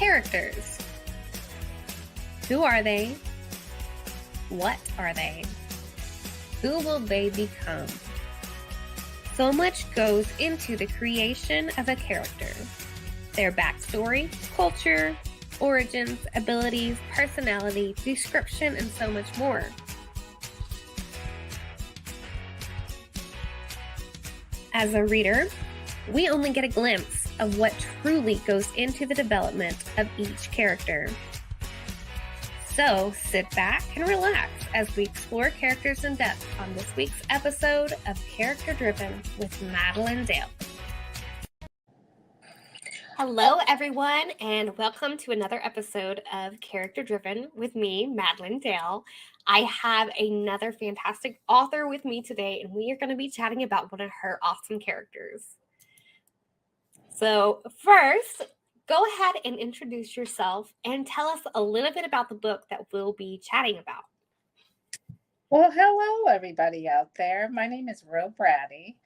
Characters. Who are they? What are they? Who will they become? So much goes into the creation of a character. Their backstory, culture, origins, abilities, personality, description, and so much more. As a reader, we only get a glimpse of what truly goes into the development of each character. So sit back and relax as we explore characters in depth on this week's episode of Character Driven with Madilynn Dale. Hello, everyone, and welcome to another episode of Character Driven with me, Madilynn Dale. I have another fantastic author with me today, and we are going to be chatting about one of her awesome characters. So first, go ahead and introduce yourself and tell us a little bit about the book that we'll be chatting about. Well, hello, everybody out there. My name is Roe Braddy.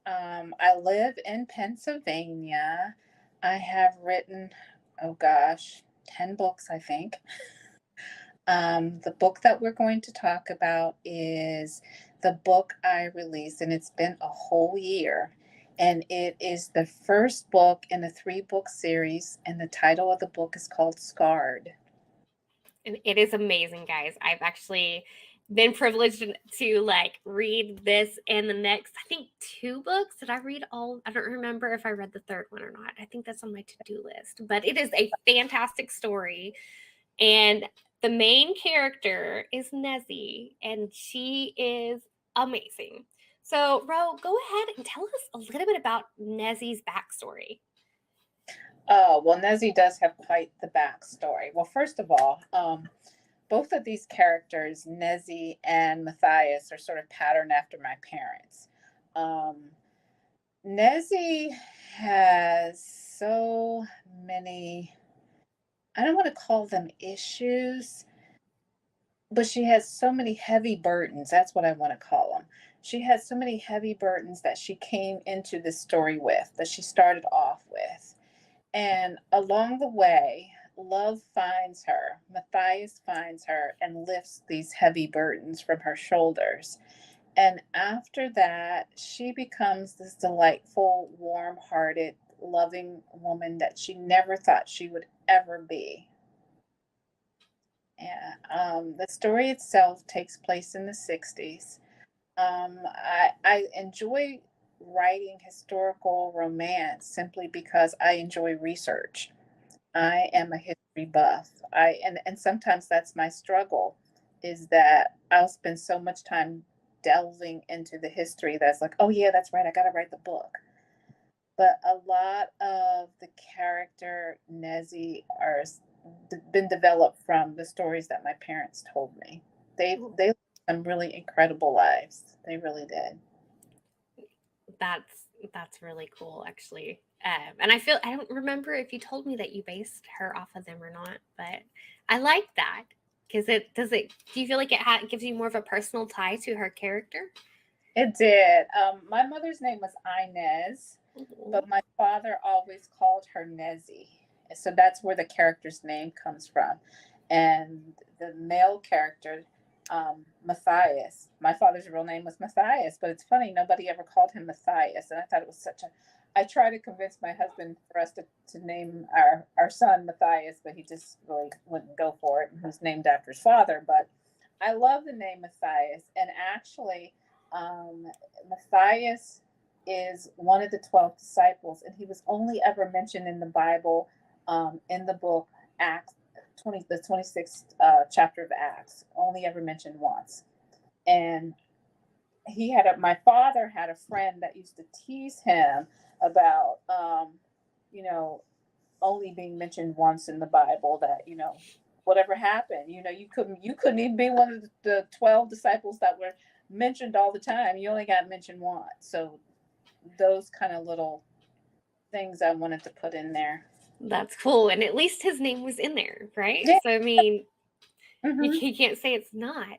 I live in Pennsylvania. I have written, 10 books, I think. The book that we're going to talk about is the book I released, and it's been a whole year. And it is the first book in a 3-book series, and the title of the book is called Scarred. And it is amazing, guys. I've actually been privileged to read this and the next, I think 2 books. Did I read all? I don't remember if I read the third one or not. I think that's on my to-do list. But it is a fantastic story. And the main character is Nezzie, and she is amazing. So, Ro, go ahead and tell us a little bit about Nezzie's backstory. Oh, well, Nezzie does have quite the backstory. Well, first of all, both of these characters, Nezzie and Matthias, are sort of patterned after my parents. Nezzie has so many, I don't want to call them issues, but she has so many heavy burdens. That's what I want to call them. She has so many heavy burdens that she came into this story with, that she started off with. And along the way, love finds her, Matthias finds her, and lifts these heavy burdens from her shoulders. And after that, she becomes this delightful, warm-hearted, loving woman that she never thought she would ever be. And the story itself takes place in the 60s. I enjoy writing historical romance simply because I enjoy research. I am a history buff. And sometimes that's my struggle, is that I'll spend so much time delving into the history that's like, oh yeah, that's right, I gotta write the book. But a lot of the character Nezzie are been developed from the stories that my parents told me. They lived some really incredible lives. They really did. That's really cool, actually. And I don't remember if you told me that you based her off of them or not, but I like that because do you feel like it gives you more of a personal tie to her character? It did. My mother's name was Inez, but my father always called her Nezzie. So that's where the character's name comes from. And the male character, Matthias, my father's real name was Matthias, but it's funny, nobody ever called him Matthias. And I thought it was I tried to convince my husband for us to name our son Matthias, but he just really wouldn't go for it. He was named after his father. But I love the name Matthias. And actually, Matthias is one of the 12 disciples, and he was only ever mentioned in the Bible, in the book Acts, the 26th chapter of Acts, only ever mentioned once. And my father had a friend that used to tease him about, only being mentioned once in the Bible, that, whatever happened, you couldn't even be one of the 12 disciples that were mentioned all the time. You only got mentioned once. So those kind of little things I wanted to put in there. That's cool. And at least his name was in there, right? Yeah. So, I mean, Mm-hmm. you can't say it's not.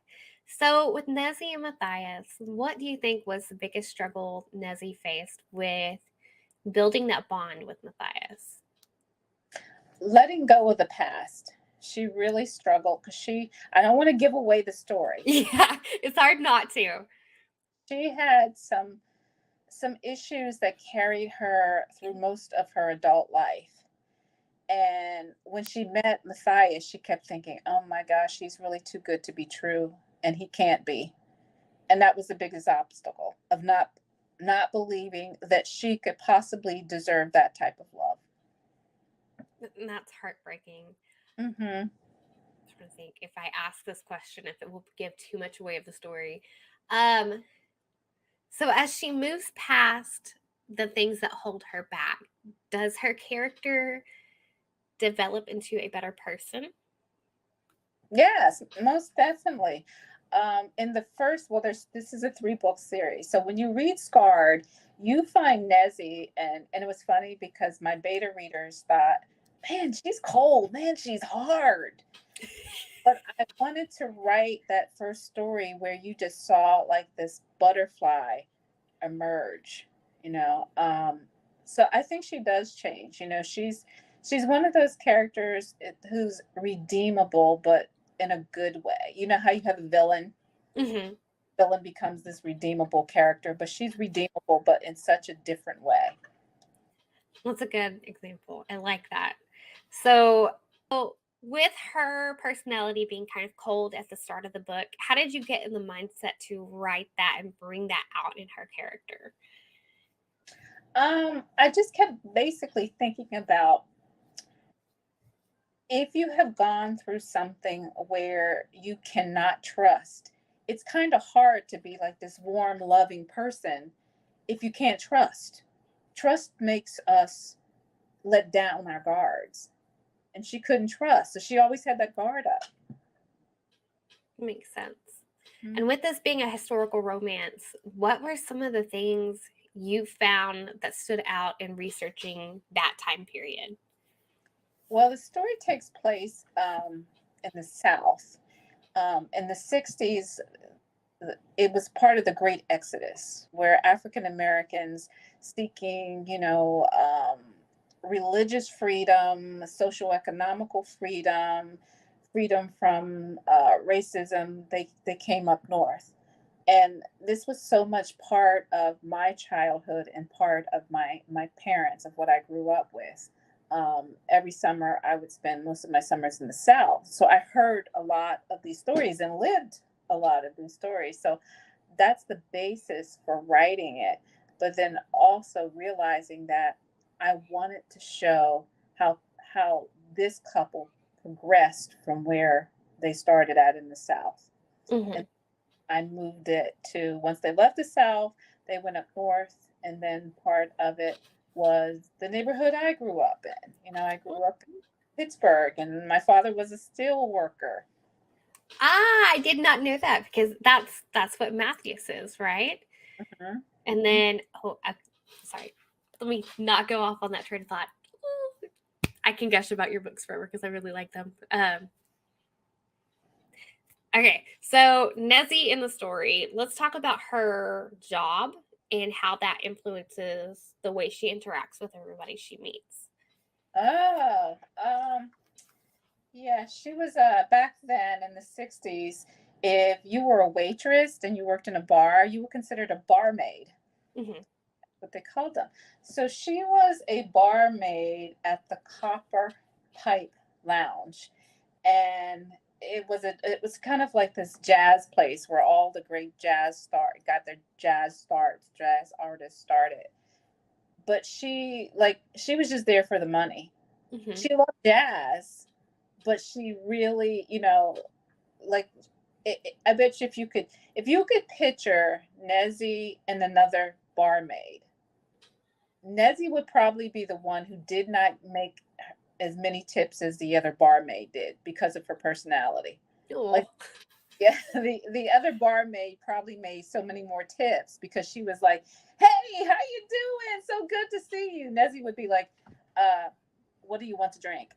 So with Nezzie and Matthias, what do you think was the biggest struggle Nezzie faced with building that bond with Matthias? letting go of the past. She really struggled because I don't want to give away the story. Yeah, it's hard not to. She had some issues that carried her through most of her adult life. And when she met Matthias, she kept thinking, oh my gosh, he's really too good to be true, and he can't be. And that was the biggest obstacle of not believing that she could possibly deserve that type of love. And that's heartbreaking. Mm-hmm. I'm trying to think if I ask this question, if it will give too much away of the story. So as she moves past the things that hold her back, does her character develop into a better person? Yes, most definitely. In the first, well, this is a 3-book series. So when you read Scarred, you find Nezzie, and it was funny because my beta readers thought, man, she's cold, man, she's hard. But I wanted to write that first story where you just saw like this butterfly emerge, you know. So I think she does change. You know, she's one of those characters who's redeemable, but in a good way. You know how you have a villain. Mm-hmm. Villain becomes this redeemable character, but she's redeemable, but in such a different way. That's a good example. I like that. So with her personality being kind of cold at the start of the book, how did you get in the mindset to write that and bring that out in her character? I just kept basically thinking about, if you have gone through something where you cannot trust, it's kind of hard to be like this warm, loving person if you can't trust. Trust makes us let down our guards. And she couldn't trust. So she always had that guard up. Makes sense. Mm-hmm. And with this being a historical romance, what were some of the things you found that stood out in researching that time period? Well, the story takes place in the South. In the 60s, it was part of the Great Exodus, where African Americans seeking, religious freedom, social economical freedom, freedom from racism, they came up north. And this was so much part of my childhood and part of my parents, of what I grew up with. Every summer, I would spend most of my summers in the South. So I heard a lot of these stories and lived a lot of these stories. So that's the basis for writing it. But then also realizing that I wanted to show how this couple progressed from where they started at in the South. Mm-hmm. And I moved it to, once they left the South, they went up north, and then part of it was the neighborhood I grew up in. You know, I grew up in Pittsburgh, and my father was a steel worker. Ah, I did not know that, because that's what Matthews is, right? Mm-hmm. And then, sorry, let me not go off on that train of thought. I can gush about your books forever because I really like them. Okay, so Nezzie in the story, let's talk about her job and how that influences the way she interacts with everybody she meets. Oh, yeah, she was back then in the 60s. If you were a waitress and you worked in a bar, you were considered a barmaid. Mm-hmm. What they called them. So she was a barmaid at the Copper Pipe Lounge, and it was kind of like this jazz place where all the great jazz artists started. But she was just there for the money. Mm-hmm. She loved jazz, but she really, like I bet you if you could picture Nezzie and another barmaid, Nezzie would probably be the one who did not make as many tips as the other barmaid did because of her personality. Oh. Like, yeah, the other barmaid probably made so many more tips because she was like, "Hey, how you doing? So good to see you." Nezzie would be like, "What do you want to drink?"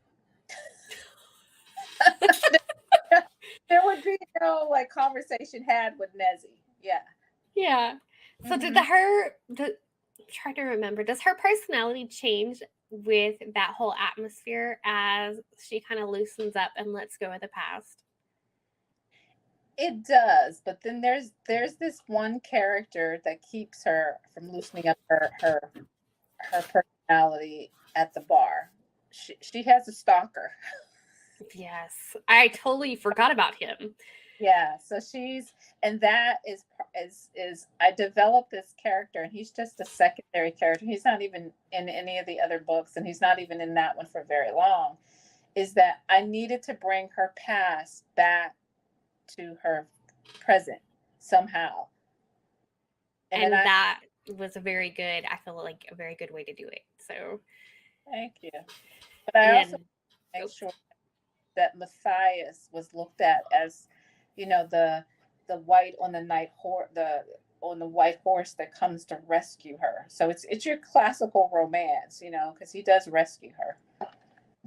There would be no like conversation had with Nezzie. Yeah. Yeah. So Mm-hmm. I'm trying to remember, does her personality change with that whole atmosphere as she kind of loosens up and lets go of the past. It does, but then there's this one character that keeps her from loosening up her personality at the bar. She has a stalker. Yes, I totally forgot about him. Yeah, so she's and that is I developed this character, and he's just a secondary character. He's not even in any of the other books, and he's not even in that one for very long. Is that I needed to bring her past back to her present somehow. And then And I that was a very good, I feel like a very good way to do it. So, thank you. But I also and make oh, sure that Matthias was looked at as, the white on the night horse, the on the white horse that comes to rescue her. So it's your classical romance, because he does rescue her.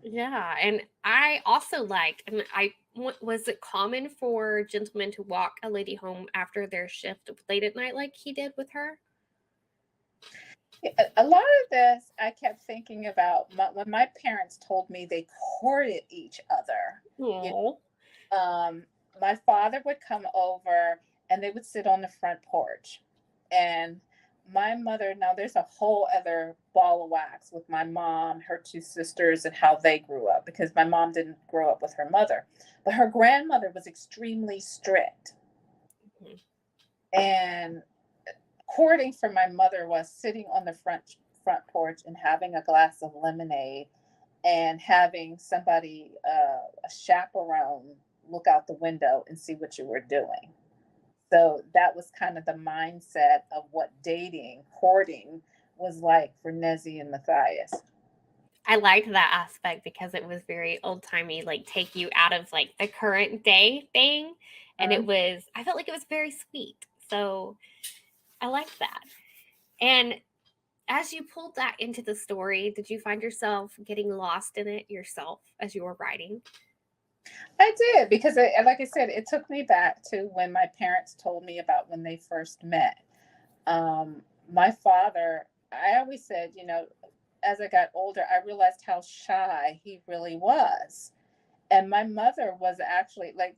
yeah. And I also liked, and was it common for gentlemen to walk a lady home after their shift late at night like he did with her? A lot of this I kept thinking about when my parents told me they courted each other. You Oh, My father would come over and they would sit on the front porch. And my mother, now there's a whole other ball of wax with my mom, her two sisters, and how they grew up because my mom didn't grow up with her mother. But her grandmother was extremely strict. mhm. And courting for my mother was sitting on the front porch and having a glass of lemonade and having somebody, a chaperone, look out the window and see what you were doing. So that was kind of the mindset of what dating, courting was like for Nezzie and Matthias. I liked that aspect because it was very old timey, like take you out of like the current day thing. And Uh, I felt like it was very sweet. So I liked that. And as you pulled that into the story, did you find yourself getting lost in it yourself as you were writing? I did because, like I said, it took me back to when my parents told me about when they first met. My father, I always said, as I got older, I realized how shy he really was. And my mother was actually like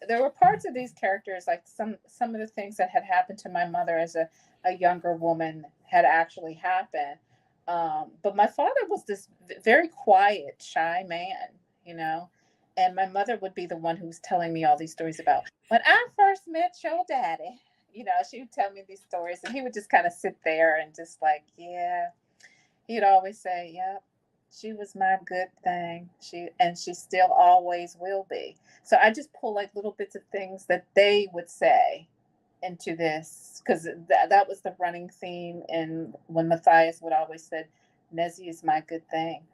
there were parts of these characters, like some of the things that had happened to my mother as a younger woman had actually happened. But my father was this very quiet, shy man, you know. And my mother would be the one who was telling me all these stories about when I first met your daddy. She would tell me these stories, and he would just kind of sit there and just like, yeah. He'd always say, "Yep, she was my good thing. She still always will be." So I just pull like little bits of things that they would say into this because that was the running theme. And when Matthias would always said, "Nezzie is my good thing."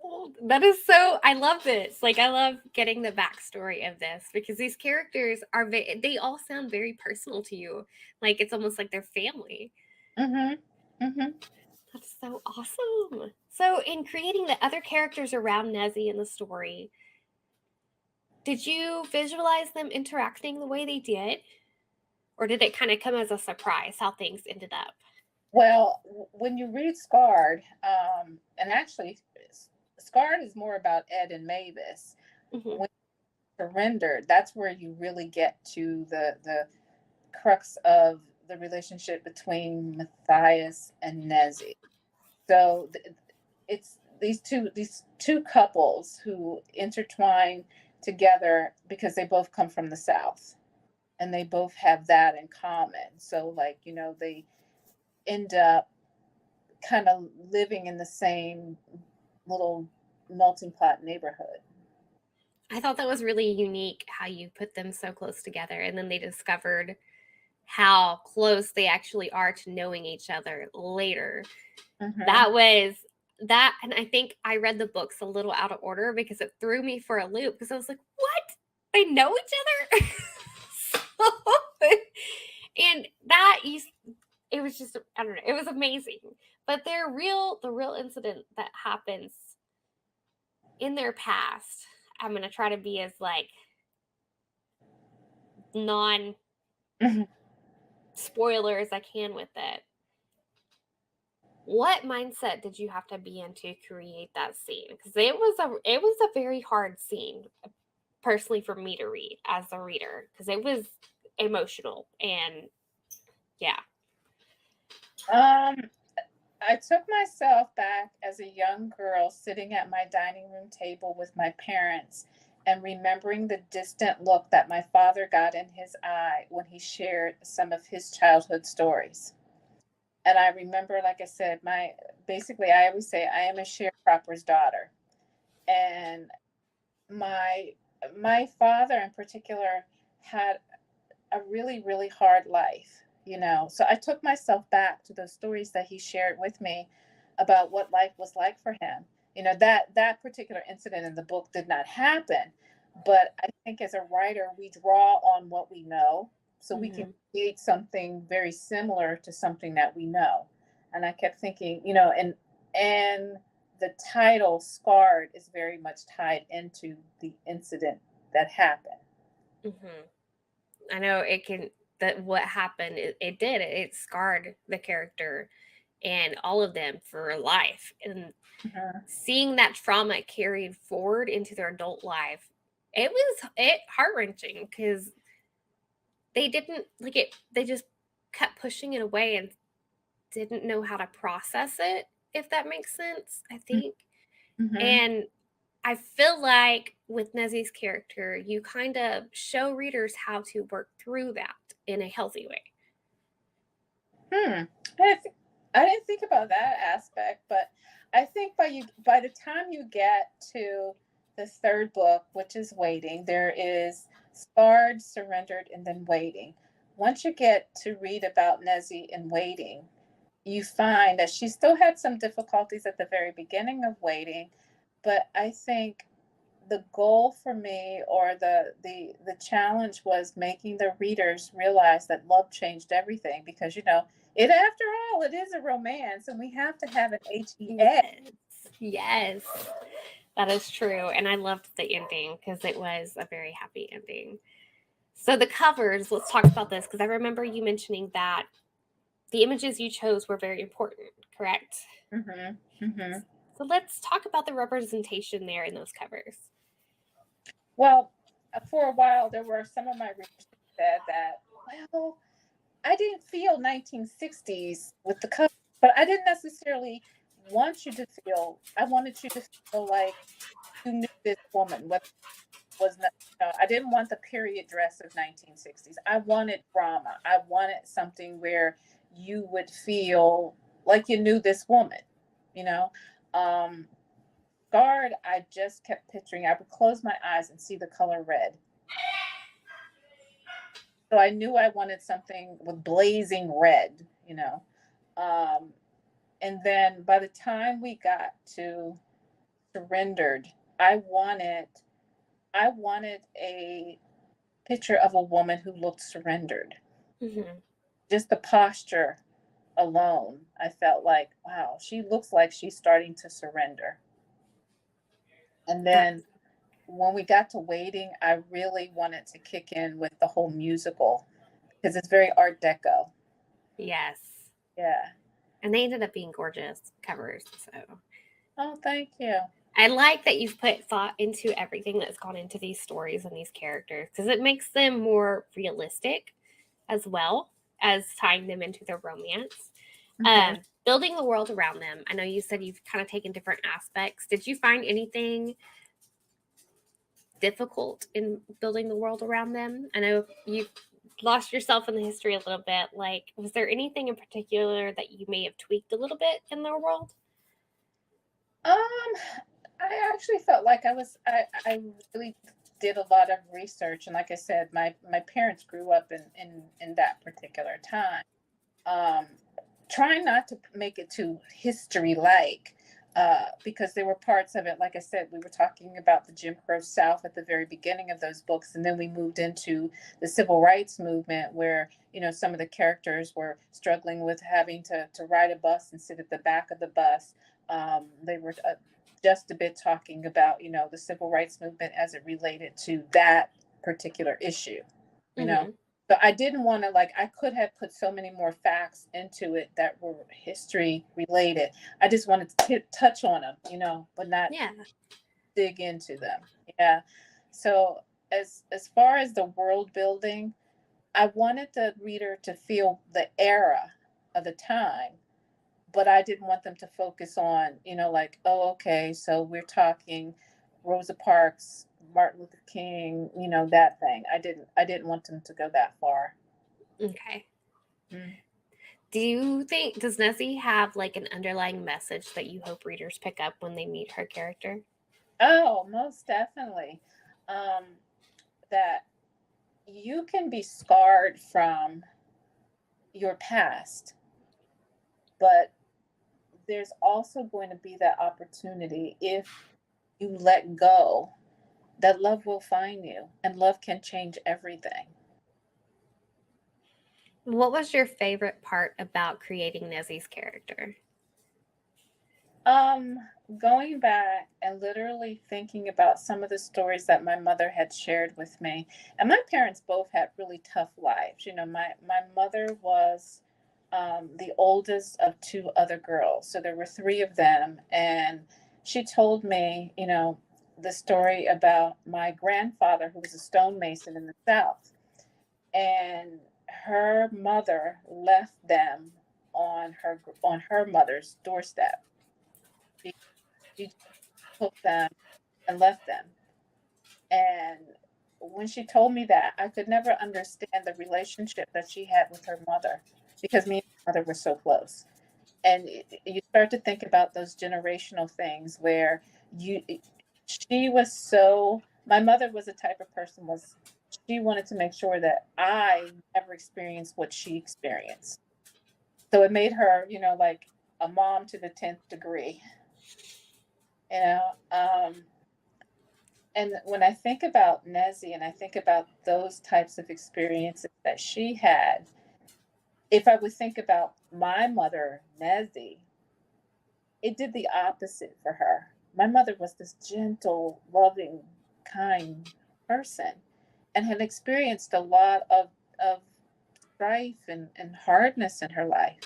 Oh, that is so. I love this. Like, I love getting the backstory of this because these characters they all sound very personal to you. Like, it's almost like they're family. Mm-hmm. Mm-hmm. That's so awesome. So, in creating the other characters around Nezzie in the story, did you visualize them interacting the way they did? Or did it kind of come as a surprise how things ended up? Well, when you read Scarred, and actually, Scarred is more about Ed and Mavis. Hmm. When surrendered, that's where you really get to the crux of the relationship between Matthias and Nezzie. So it's these two couples who intertwine together because they both come from the South and they both have that in common. So like, they end up kind of living in the same little melting pot neighborhood. I thought that was really unique how you put them so close together and then they discovered how close they actually are to knowing each other later. Mm-hmm. That was that, and I think I read the books a little out of order because it threw me for a loop because I was like, "What? They know each other?" So, and it was just I don't know, it was amazing. But the real incident that happens in their past, I'm gonna try to be as like non spoiler as I can with it. what mindset did you have to be in to create that scene? Because it was a very hard scene, personally, for me to read as a reader, because it was emotional and yeah. Um, I took myself back as a young girl sitting at my dining room table with my parents and remembering the distant look that my father got in his eye when he shared some of his childhood stories. And I remember, like I said, basically I always say I am a sharecropper's daughter. And my my father in particular had a really, really hard life, you know. So I took myself back to those stories that he shared with me about what life was like for him. You know, that particular incident in the book did not happen, but I think as a writer, we draw on what we know so we can Hmm. create something very similar to something that we know. And I kept thinking, you know, and the title Scarred is very much tied into the incident that happened. Hmm. I know it can, that what happened, it scarred the character and all of them for life. And Mhm. seeing that trauma carried forward into their adult life, it heart wrenching, because they didn't like it. They just kept pushing it away and didn't know how to process it, if that makes sense, I think. Mhm. And I feel like with Nezzie's character, you kind of show readers how to work through that in a healthy way. Hmm. I didn't think about that aspect, but I think by the time you get to the third book, which is Waiting, there is Scarred, Surrendered, and then Waiting. Once you get to read about Nezzie in Waiting, you find that she still had some difficulties at the very beginning of Waiting, but I think the goal for me, or the challenge, was making the readers realize that love changed everything, because you know it, after all, it is a romance and we have to have an HEA. Yes. Yes. That is true. And I loved the ending because it was a very happy ending. So, the covers, let's talk about this, because I remember you mentioning that the images you chose were very important, correct? Mm-hmm. Mm-hmm. So, let's talk about the representation there in those covers. Well, for a while there were some of my readers who said that, well, I didn't feel 1960s with the cover, but I didn't necessarily want you to feel. I wanted you to feel like you knew this woman, whether was not, you know, I didn't want the period dress of 1960s. I wanted drama. I wanted something where you would feel like you knew this woman, you know. Um, Guard, I just kept picturing, I would close my eyes and see the color red. So I knew I wanted something with blazing red, you know. Um, and then by the time we got to Surrendered, I wanted I wanted a picture of a woman who looked surrendered. Hmm. Just the posture alone, I felt like, wow, she looks like she's starting to surrender. And That, then when we got to Waiting, I really wanted to kick in with the whole musical because it's very Art Deco. yes. Yeah. And they ended up being gorgeous covers. So, Oh, thank you. I like that you've put thought into everything that's gone into these stories and these characters, because it makes them more realistic, as well as tying them into their romance. Hmm. Building the world around them. I know you said you've kind of taken different aspects. Did you find anything difficult in building the world around them? I know you lost yourself in the history a little bit. Like, was there anything in particular that you may have tweaked a little bit in their world? Um, I actually felt like I really did a lot of research, and like I said, my parents grew up in that particular time. Um, trying not to make it too history like, because there were parts of it, like I said, we were talking about the Jim Crow South at the very beginning of those books, and then we moved into the civil rights movement where, you know, some of the characters were struggling with having to ride a bus and sit at the back of the bus. They were just a bit talking about, you know, the civil rights movement as it related to that particular issue, you know. Mm-hmm. So I didn't want to, like, I could have put so many more facts into it that were history related. I just wanted to touch on them, but not Yeah. dig into them. Yeah. So as far as the world building, I wanted the reader to feel the era of the time, but I didn't want them to focus on, like, oh, okay, so we're talking Rosa Parks, Martin Luther King, that thing. I didn't want them to go that far. Okay. Mm. Does Nezzie have like an underlying message that you hope readers pick up when they meet her character? Oh, most definitely. Um, that you can be scarred from your past, but there's also going to be that opportunity if you let go, that love will find you, and love can change everything. What was your favorite part about creating Nezzie's character? Um, Going back and literally thinking about some of the stories that my mother had shared with me. And my parents both had really tough lives. My mother was the oldest of two other girls. So there were three of them. And she told me, the story about my grandfather, who was a stonemason in the South. And her mother left them on her mother's doorstep. She took them and left them. And when she told me that, I could never understand the relationship that she had with her mother because me and my mother were so close. And you start to think about those generational things where you, she was so, my mother was the type of person was, she wanted to make sure that I never experienced what she experienced. So it made her, like a mom to the 10th degree, you know. And when I think about Nezzie and I think about those types of experiences that she had, if I would think about my mother, Nezzie, it did the opposite for her. My mother was this gentle, loving, kind person and had experienced a lot of strife and hardness in her life.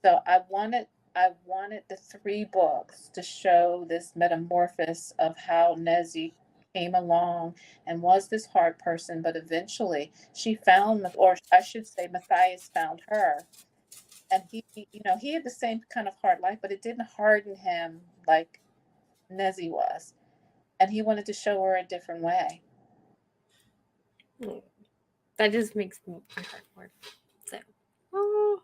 So I wanted the three books to show this metamorphosis of how Nezzie came along and was this hard person, but eventually she found, or I should say, Matthias found her, and he had the same kind of hard life, but it didn't harden him like Nezzie was, and he wanted to show her a different way. Mm, that just makes my heart warm. So, oh.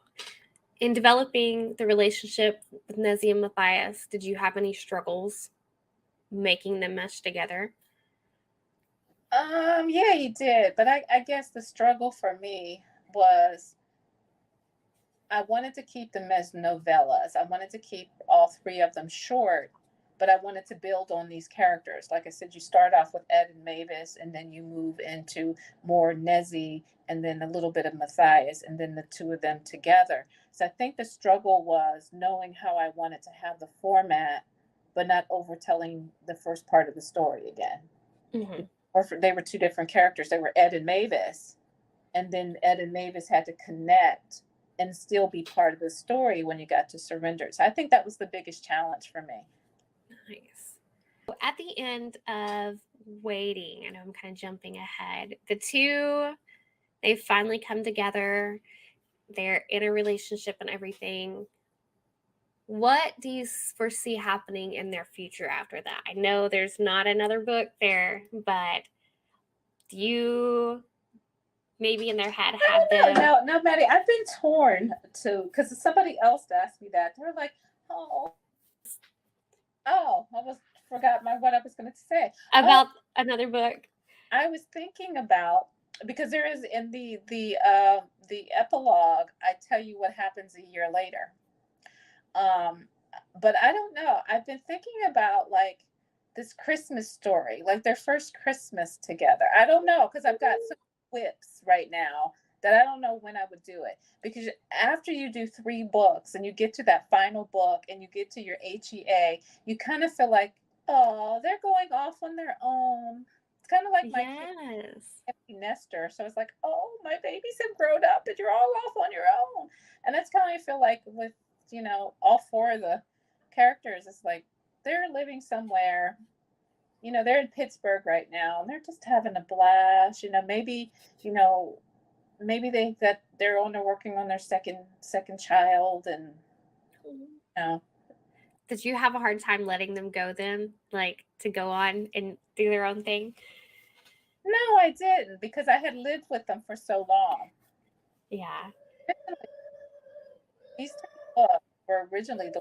In developing the relationship with Nezzie and Matthias, did you have any struggles making them mesh together? Yeah, he did, but I guess the struggle for me was I wanted to keep them as novellas. I wanted to keep all three of them short, but I wanted to build on these characters. Like I said, you start off with Ed and Mavis, and then you move into more Nezzie, and then a little bit of Matthias, and then the two of them together. So I think the struggle was knowing how I wanted to have the format, but not overtelling the first part of the story again. Mm-hmm. They were two different characters. They were Ed and Mavis, and then Ed and Mavis had to connect and still be part of the story when you got to Surrender. So I think that was the biggest challenge for me. Nice. At the end of Waiting, I know I'm kind of jumping ahead. The two, they finally come together. They're in a relationship and everything. What do you foresee happening in their future after that? I know there's not another book there, but do you maybe in their head have them? No, Maddie, I've been torn too because somebody else asked me that. They're like, oh, I was forgot what I was going to say. Oh, About another book? I was thinking about because there is in the epilogue. I tell you what happens a year later. Um, but I don't know. I've been thinking about like this Christmas story, like their first Christmas together. I don't know because I've got some whips right now that I don't know when I would do it. Because after you do three books and you get to that final book and you get to your HEA, you kind of feel like, oh, they're going off on their own It's kind of like my kid, Yes. empty nester. So it's like, oh, my babies have grown up and you're all off on your own. And that's kind of I feel like with, all four of the characters. It's like they're living somewhere, they're in Pittsburgh right now and they're just having a blast. You know, maybe they're working on their second child and you know. Did you have a hard time letting them go then, like to go on and do their own thing? No, I didn't because I had lived with them for so long. Yeah. These three books were originally the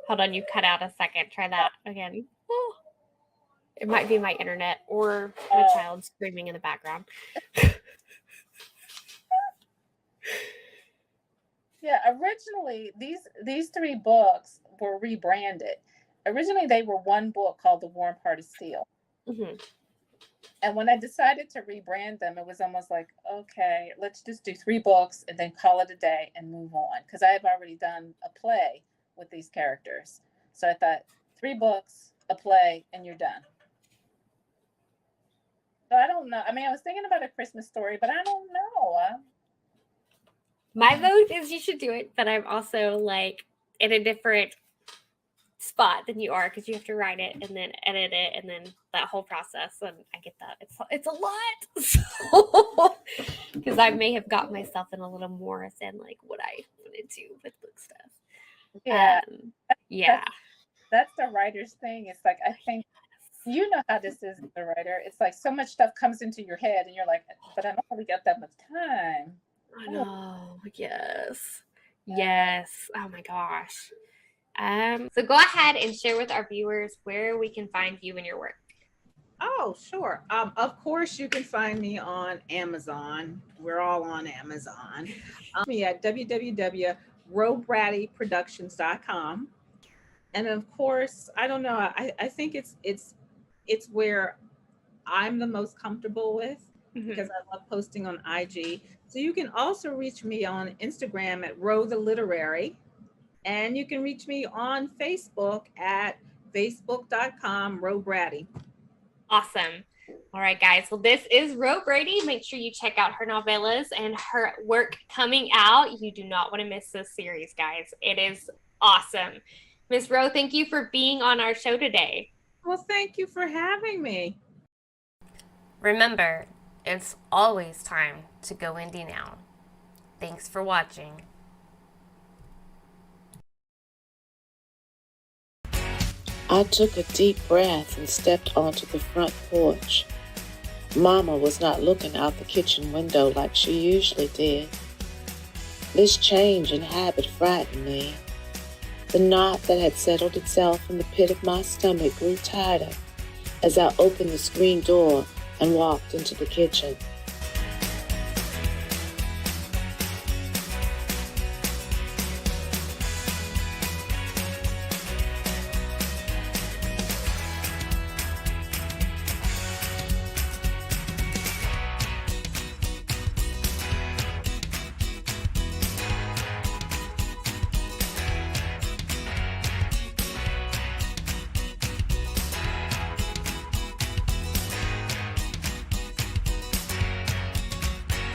Hold on, you cut out a second. Try that again. Oh, it might be my internet or my child screaming in the background. Yeah, originally these three books were rebranded. Originally they were one book called The Warm Heart of Steel. Mm-hmm. And when I decided to rebrand them, it was almost like, okay, let's just do 3 books and then call it a day and move on. Because I have already done a play with these characters. So I thought 3 books, a play, and you're done. So I don't know. I mean, I was thinking about A Christmas Story, but I don't know. My vote is you should do it, but I'm also like in a different spot than you are because you have to write it and then edit it and then that whole process. And I get that it's a lot. Because I may have got myself in a little more than like what I wanted to with book stuff. Yeah. Yeah. That's the writer's thing. It's like, I think, how this is as a writer. It's like so much stuff comes into your head and you're like, but I don't really got that much time. I know. Yes. Yes. Oh my gosh. So go ahead and share with our viewers where we can find you and your work. Oh, sure. Of course, you can find me on Amazon. We're all on Amazon. Me at www.robraddyproductions.com. And of course, I don't know. I think it's where I'm the most comfortable with because I love posting on IG. So you can also reach me on Instagram at Roe the Literary. And you can reach me on Facebook at facebook.com, Roe Braddy. Awesome. All right, guys. Well, this is Roe Braddy. Make sure you check out her novellas and her work coming out. You do not want to miss this series, guys. It is awesome. Miss Roe, thank you for being on our show today. Well, thank you for having me. Remember, it's always time to go indie now. Thanks for watching. I took a deep breath and stepped onto the front porch. Mama was not looking out the kitchen window like she usually did. This change in habit frightened me. The knot that had settled itself in the pit of my stomach grew tighter as I opened the screen door and walked into the kitchen.